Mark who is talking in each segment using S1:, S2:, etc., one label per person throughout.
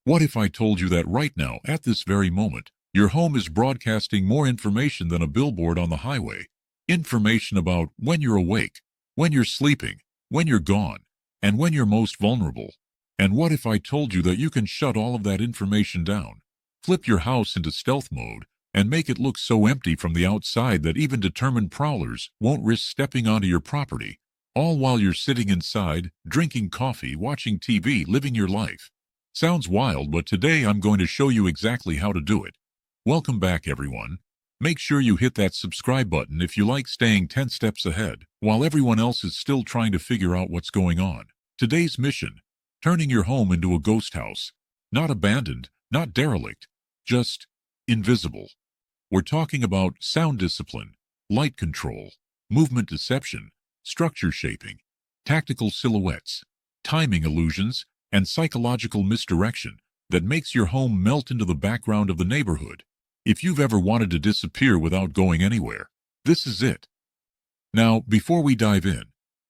S1: What if I told you that right now, at this very moment, your home is broadcasting more information than a billboard on the highway? Information about when you're awake, when you're sleeping, when you're gone, and when you're most vulnerable. And what if I told you that you can shut all of that information down, flip your house into stealth mode, and make it look so empty from the outside that even determined prowlers won't risk stepping onto your property, all while you're sitting inside, drinking coffee, watching TV, living your life? Sounds wild, but today I'm going to show you exactly how to do it. Welcome back, everyone. Make sure you hit that subscribe button if you like staying 10 steps ahead, while everyone else is still trying to figure out what's going on. Today's mission: turning your home into a ghost house. Not abandoned, not derelict, just invisible. We're talking about sound discipline, light control, movement deception, structure shaping, tactical silhouettes, timing illusions, and psychological misdirection that makes your home melt into the background of the neighborhood. If you've ever wanted to disappear without going anywhere, this is it. Now, before we dive in,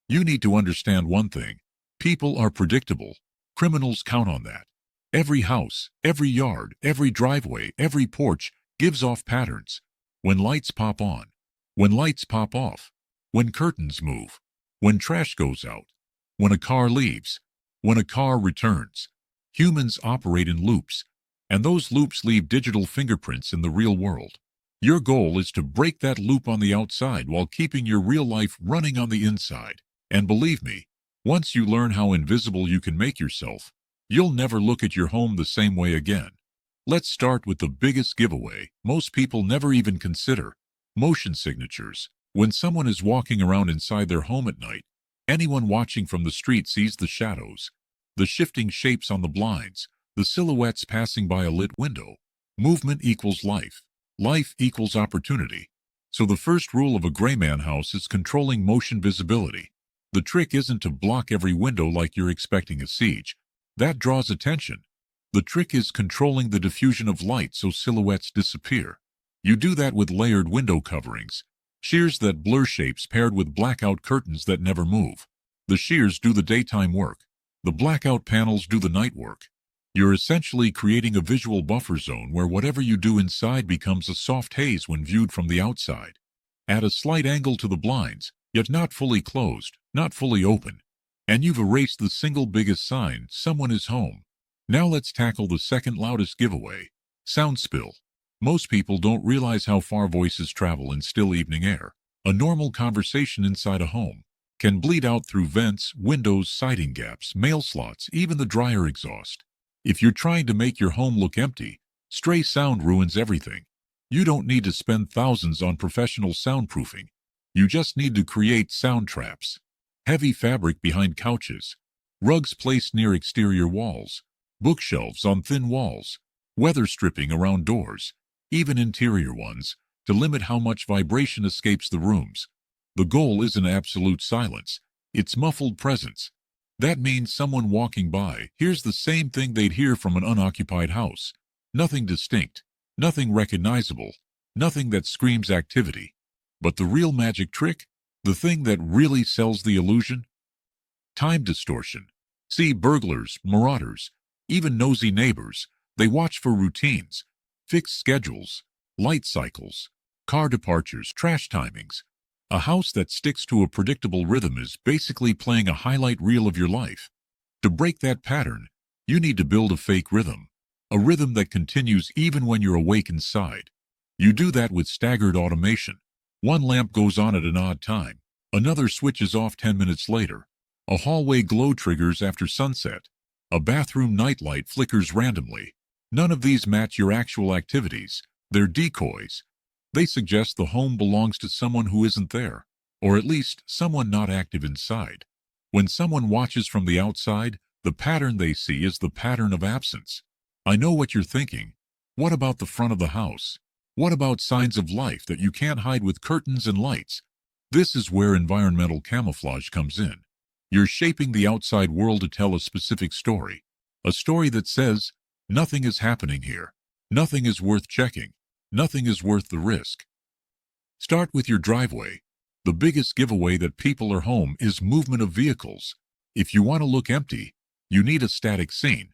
S1: you need to understand one thing. People are predictable. Criminals count on that. Every house, every yard, every driveway, every porch gives off patterns. When lights pop on, when lights pop off, when curtains move, when trash goes out, when a car leaves, when a car returns. Humans operate in loops, and those loops leave digital fingerprints in the real world. Your goal is to break that loop on the outside while keeping your real life running on the inside. And believe me, once you learn how invisible you can make yourself, you'll never look at your home the same way again. Let's start with the biggest giveaway most people never even consider: motion signatures. When someone is walking around inside their home at night, anyone watching from the street sees the shadows, the shifting shapes on the blinds, the silhouettes passing by a lit window. Movement equals life. Life equals opportunity. So the first rule of a gray man house is controlling motion visibility. The trick isn't to block every window like you're expecting a siege. That draws attention. The trick is controlling the diffusion of light so silhouettes disappear. You do that with layered window coverings, sheers that blur shapes paired with blackout curtains that never move. The sheers do the daytime work. The blackout panels do the night work. You're essentially creating a visual buffer zone where whatever you do inside becomes a soft haze when viewed from the outside. Add a slight angle to the blinds, yet not fully closed, not fully open, and you've erased the single biggest sign: someone is home. Now let's tackle the second loudest giveaway: sound spill. Most people don't realize how far voices travel in still evening air. A normal conversation inside a home can bleed out through vents, windows, siding gaps, mail slots, even the dryer exhaust. If you're trying to make your home look empty, stray sound ruins everything. You don't need to spend thousands on professional soundproofing. You just need to create sound traps. Heavy fabric behind couches, rugs placed near exterior walls, bookshelves on thin walls, weather stripping around doors, even interior ones, to limit how much vibration escapes the rooms. The goal isn't absolute silence, it's muffled presence. That means someone walking by hears the same thing they'd hear from an unoccupied house. Nothing distinct, nothing recognizable, nothing that screams activity. But the real magic trick, the thing that really sells the illusion? Time distortion. See, burglars, marauders, even nosy neighbors, they watch for routines, fixed schedules, light cycles, car departures, trash timings. A house that sticks to a predictable rhythm is basically playing a highlight reel of your life. To break that pattern, you need to build a fake rhythm, a rhythm that continues even when you're awake inside. You do that with staggered automation. One lamp goes on at an odd time, another switches off 10 minutes later. A hallway glow triggers after sunset. A bathroom nightlight flickers randomly. None of these match your actual activities. They're decoys. They suggest the home belongs to someone who isn't there, or at least someone not active inside. When someone watches from the outside, the pattern they see is the pattern of absence. I know what you're thinking. What about the front of the house? What about signs of life that you can't hide with curtains and lights? This is where environmental camouflage comes in. You're shaping the outside world to tell a specific story. A story that says, nothing is happening here. Nothing is worth checking. Nothing is worth the risk. Start with your driveway. The biggest giveaway that people are home is movement of vehicles. If you want to look empty, you need a static scene.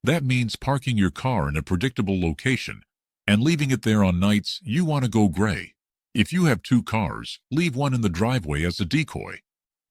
S1: That means parking your car in a predictable location and leaving it there on nights you want to go gray. If you have two cars, leave one in the driveway as a decoy.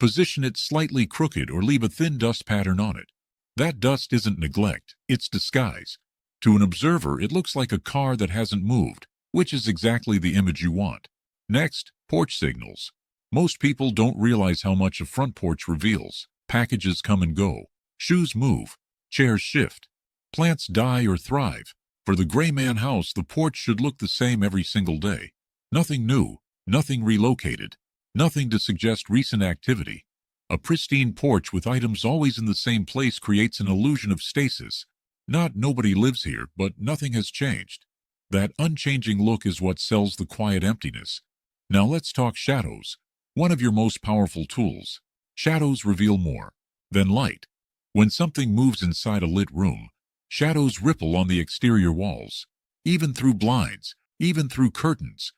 S1: Position it slightly crooked or leave a thin dust pattern on it. That dust isn't neglect, it's disguise. To an observer, it looks like a car that hasn't moved, which is exactly the image you want. Next, porch signals. Most people don't realize how much a front porch reveals. Packages come and go. Shoes move. Chairs shift. Plants die or thrive. For the gray man house, the porch should look the same every single day. Nothing new, nothing relocated, nothing to suggest recent activity. A pristine porch with items always in the same place creates an illusion of stasis. Not nobody lives here, but nothing has changed. That unchanging look is what sells the quiet emptiness. Now let's talk shadows, one of your most powerful tools. Shadows reveal more than light. When something moves inside a lit room, shadows ripple on the exterior walls, even through blinds, even through curtains.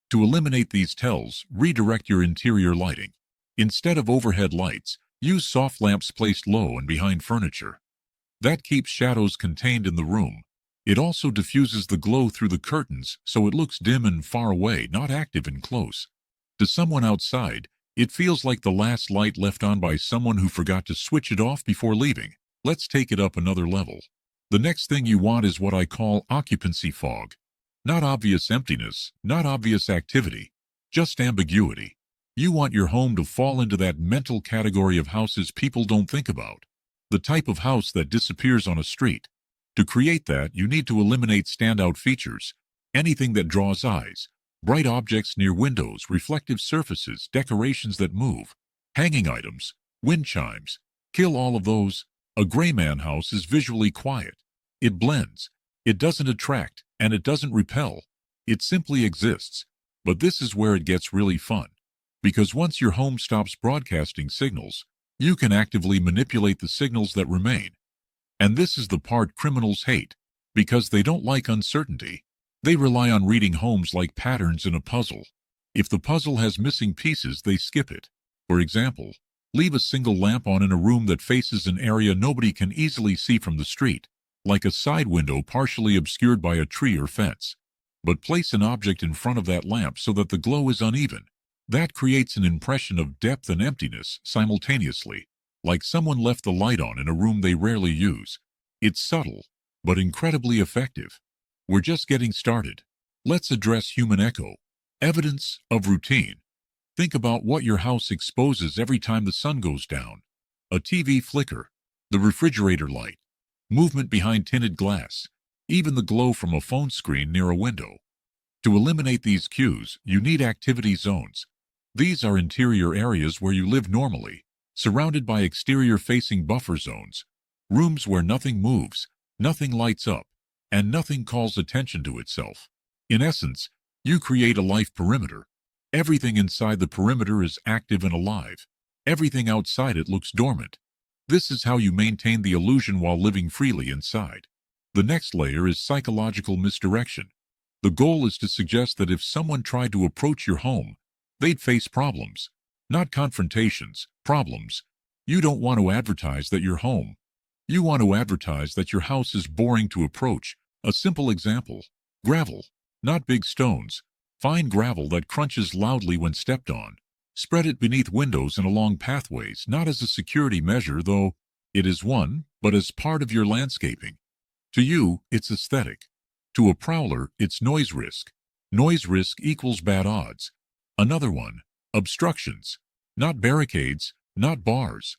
S1: To eliminate these tells, redirect your interior lighting. Instead of overhead lights, use soft lamps placed low and behind furniture. That keeps shadows contained in the room. It also diffuses the glow through the curtains so it looks dim and far away, not active and close. To someone outside, it feels like the last light left on by someone who forgot to switch it off before leaving. Let's take it up another level. The next thing you want is what I call occupancy fog. Not obvious emptiness, not obvious activity, just ambiguity. You want your home to fall into that mental category of houses people don't think about. The type of house that disappears on a street. To create that, you need to eliminate standout features, anything that draws eyes, bright objects near windows, reflective surfaces, decorations that move, hanging items, wind chimes. Kill all of those. A gray man house is visually quiet. It blends. It doesn't attract, and it doesn't repel. It simply exists. But this is where it gets really fun. Because once your home stops broadcasting signals, you can actively manipulate the signals that remain. And this is the part criminals hate, because they don't like uncertainty. They rely on reading homes like patterns in a puzzle. If the puzzle has missing pieces, they skip it. For example, leave a single lamp on in a room that faces an area nobody can easily see from the street, like a side window partially obscured by a tree or fence. But place an object in front of that lamp so that the glow is uneven. That creates an impression of depth and emptiness simultaneously, like someone left the light on in a room they rarely use. It's subtle, but incredibly effective. We're just getting started. Let's address human echo, evidence of routine. Think about what your house exposes every time the sun goes down. A TV flicker, the refrigerator light, movement behind tinted glass, even the glow from a phone screen near a window. To eliminate these cues, you need activity zones. These are interior areas where you live normally, surrounded by exterior-facing buffer zones, rooms where nothing moves, nothing lights up, and nothing calls attention to itself. In essence, you create a life perimeter. Everything inside the perimeter is active and alive. Everything outside it looks dormant. This is how you maintain the illusion while living freely inside. The next layer is psychological misdirection. The goal is to suggest that if someone tried to approach your home, they'd face problems. Not confrontations, problems. You don't want to advertise that you're home. You want to advertise that your house is boring to approach. A simple example: gravel, not big stones. Fine gravel that crunches loudly when stepped on. Spread it beneath windows and along pathways, not as a security measure, though it is one, but as part of your landscaping. To you, it's aesthetic. To a prowler, it's noise risk. Noise risk equals bad odds. Another one: obstructions. Not barricades, not bars.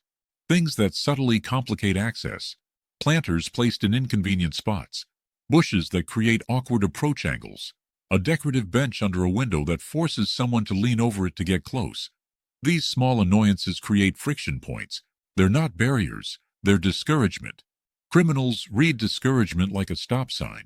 S1: Things that subtly complicate access. Planters placed in inconvenient spots. Bushes that create awkward approach angles. A decorative bench under a window that forces someone to lean over it to get close. These small annoyances create friction points. They're not barriers, they're discouragement. Criminals read discouragement like a stop sign.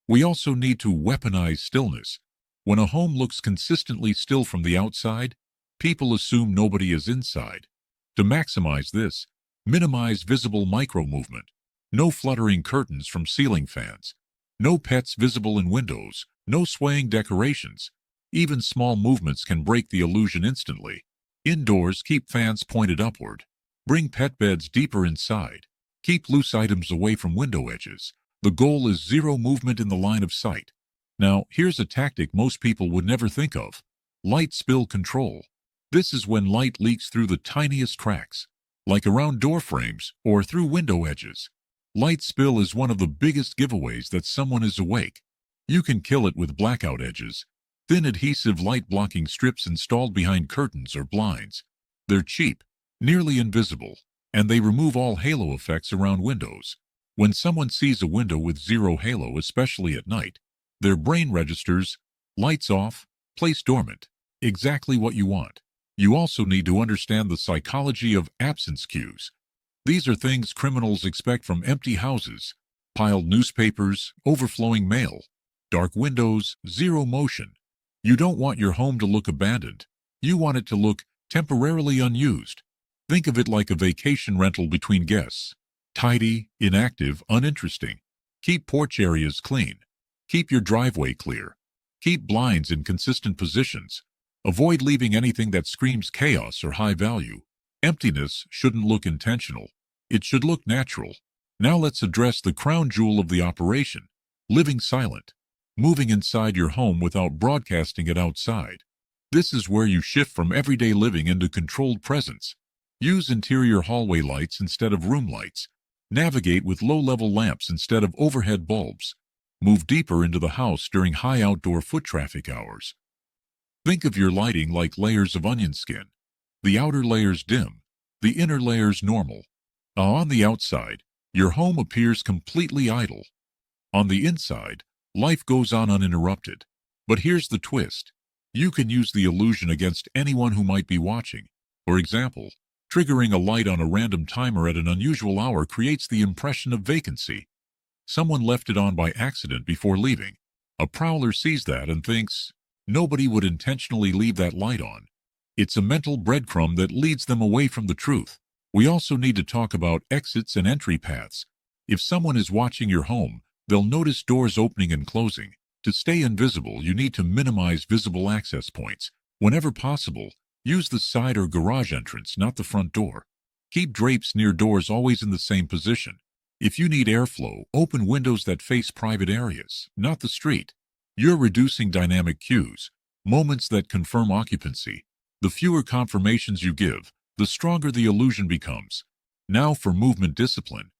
S1: We also need to weaponize stillness. When a home looks consistently still from the outside, people assume nobody is inside. To maximize this, minimize visible micro-movement. No fluttering curtains from ceiling fans. No pets visible in windows. No swaying decorations. Even small movements can break the illusion instantly. Indoors, keep fans pointed upward. Bring pet beds deeper inside. Keep loose items away from window edges. The goal is zero movement in the line of sight. Now, here's a tactic most people would never think of. Light spill control. This is when light leaks through the tiniest cracks, like around door frames or through window edges. Light spill is one of the biggest giveaways that someone is awake. You can kill it with blackout edges, thin adhesive light-blocking strips installed behind curtains or blinds. They're cheap, nearly invisible, and they remove all halo effects around windows. When someone sees a window with zero halo, especially at night, their brain registers, lights off, place dormant, exactly what you want. You also need to understand the psychology of absence cues. These are things criminals expect from empty houses, piled newspapers, overflowing mail, dark windows, zero motion. You don't want your home to look abandoned. You want it to look temporarily unused. Think of it like a vacation rental between guests. Tidy, inactive, uninteresting. Keep porch areas clean. Keep your driveway clear. Keep blinds in consistent positions. Avoid leaving anything that screams chaos or high value. Emptiness shouldn't look intentional. It should look natural. Now let's address the crown jewel of the operation: living silent. Moving inside your home without broadcasting it outside. This is where you shift from everyday living into controlled presence. Use interior hallway lights instead of room lights. Navigate with low-level lamps instead of overhead bulbs. Move deeper into the house during high outdoor foot traffic hours. Think of your lighting like layers of onion skin. The outer layers dim, the inner layers normal. On the outside, your home appears completely idle. On the inside, life goes on uninterrupted. But here's the twist. You can use the illusion against anyone who might be watching. For example, triggering a light on a random timer at an unusual hour creates the impression of vacancy. Someone left it on by accident before leaving. A prowler sees that and thinks, nobody would intentionally leave that light on. It's a mental breadcrumb that leads them away from the truth. We also need to talk about exits and entry paths. If someone is watching your home, they'll notice doors opening and closing. To stay invisible, you need to minimize visible access points. Whenever possible, use the side or garage entrance, not the front door. Keep drapes near doors always in the same position. If you need airflow, open windows that face private areas, not the street. You're reducing dynamic cues, moments that confirm occupancy. The fewer confirmations you give, the stronger the illusion becomes. Now for movement discipline.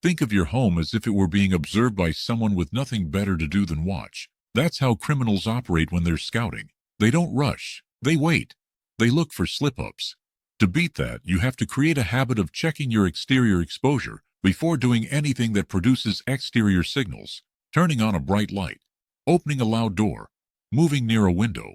S1: Think of your home as if it were being observed by someone with nothing better to do than watch. That's how criminals operate when they're scouting. They don't rush. They wait. They look for slip-ups. To beat that, you have to create a habit of checking your exterior exposure before doing anything that produces exterior signals. Turning on a bright light, opening a loud door, moving near a window.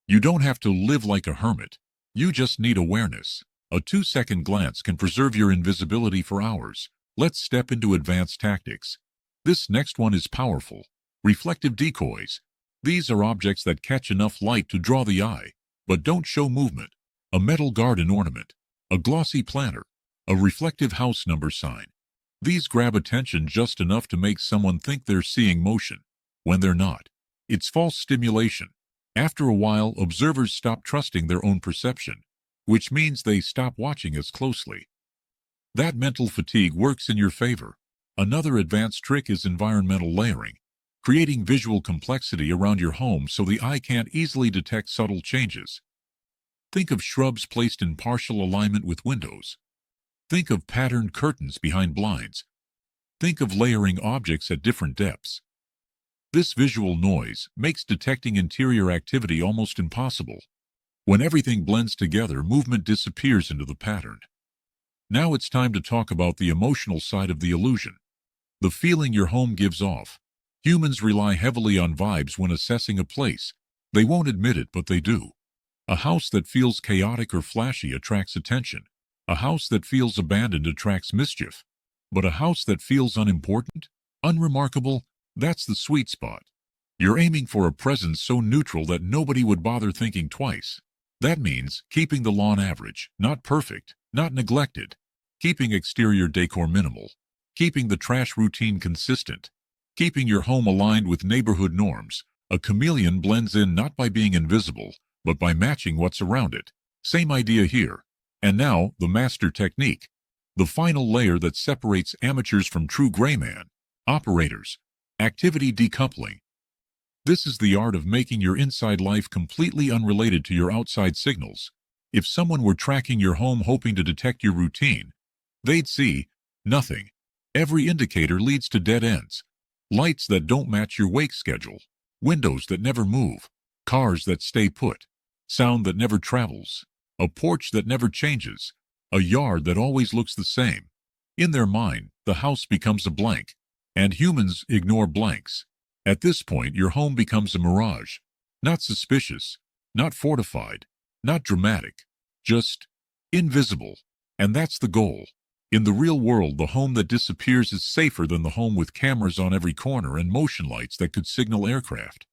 S1: You don't have to live like a hermit. You just need awareness. A 2-second glance can preserve your invisibility for hours. Let's step into advanced tactics. This next one is powerful. Reflective decoys. These are objects that catch enough light to draw the eye, but don't show movement. A metal garden ornament, a glossy planter, a reflective house number sign. These grab attention just enough to make someone think they're seeing motion, when they're not. It's false stimulation. After a while, observers stop trusting their own perception, which means they stop watching as closely. That mental fatigue works in your favor. Another advanced trick is environmental layering, creating visual complexity around your home so the eye can't easily detect subtle changes. Think of shrubs placed in partial alignment with windows. Think of patterned curtains behind blinds. Think of layering objects at different depths. This visual noise makes detecting interior activity almost impossible. When everything blends together, movement disappears into the pattern. Now it's time to talk about the emotional side of the illusion. The feeling your home gives off. Humans rely heavily on vibes when assessing a place. They won't admit it, but they do. A house that feels chaotic or flashy attracts attention. A house that feels abandoned attracts mischief. But a house that feels unimportant, unremarkable, that's the sweet spot. You're aiming for a presence so neutral that nobody would bother thinking twice. That means keeping the lawn average, not perfect, not neglected. Keeping exterior decor minimal. Keeping the trash routine consistent. Keeping your home aligned with neighborhood norms. A chameleon blends in not by being invisible, but by matching what's around it. Same idea here. And now, the master technique. The final layer that separates amateurs from true gray man. Operators. Activity decoupling. This is the art of making your inside life completely unrelated to your outside signals. If someone were tracking your home hoping to detect your routine, they'd see nothing. Every indicator leads to dead ends. Lights that don't match your wake schedule. Windows that never move. Cars that stay put. Sound that never travels. A porch that never changes. A yard that always looks the same. In their mind, the house becomes a blank, and humans ignore blanks. At this point, your home becomes a mirage. Not suspicious, not fortified, not dramatic, just invisible. And that's the goal. In the real world, the home that disappears is safer than the home with cameras on every corner and motion lights that could signal aircraft.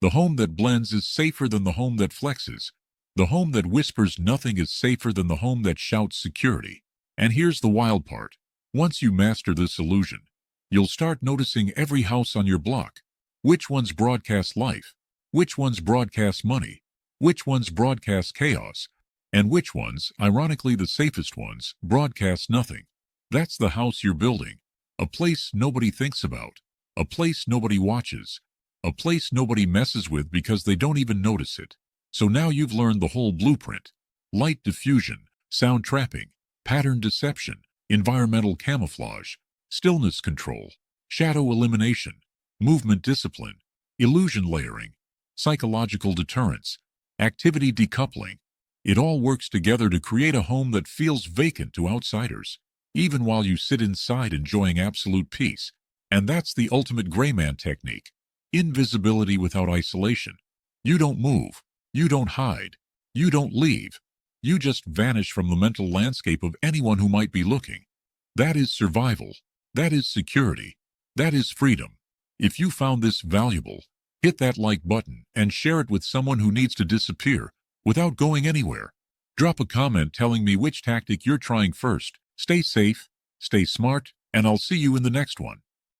S1: The home that blends is safer than the home that flexes. The home that whispers nothing is safer than the home that shouts security. And here's the wild part. Once you master this illusion, you'll start noticing every house on your block. Which ones broadcast life? Which ones broadcast money? Which ones broadcast chaos? And which ones, ironically the safest ones, broadcast nothing? That's the house you're building. A place nobody thinks about. A place nobody watches. A place nobody messes with because they don't even notice it. So now you've learned the whole blueprint. Light diffusion, sound trapping, pattern deception, environmental camouflage, stillness control, shadow elimination, movement discipline, illusion layering, psychological deterrence, activity decoupling. It all works together to create a home that feels vacant to outsiders, even while you sit inside enjoying absolute peace. And that's the ultimate gray man technique. Invisibility without isolation. You don't move. You don't hide. You don't leave. You just vanish from the mental landscape of anyone who might be looking. That is survival. That is security. That is freedom. If you found this valuable, hit that like button and share it with someone who needs to disappear without going anywhere. Drop a comment telling me which tactic you're trying first. Stay safe, stay smart, and I'll see you in the next one.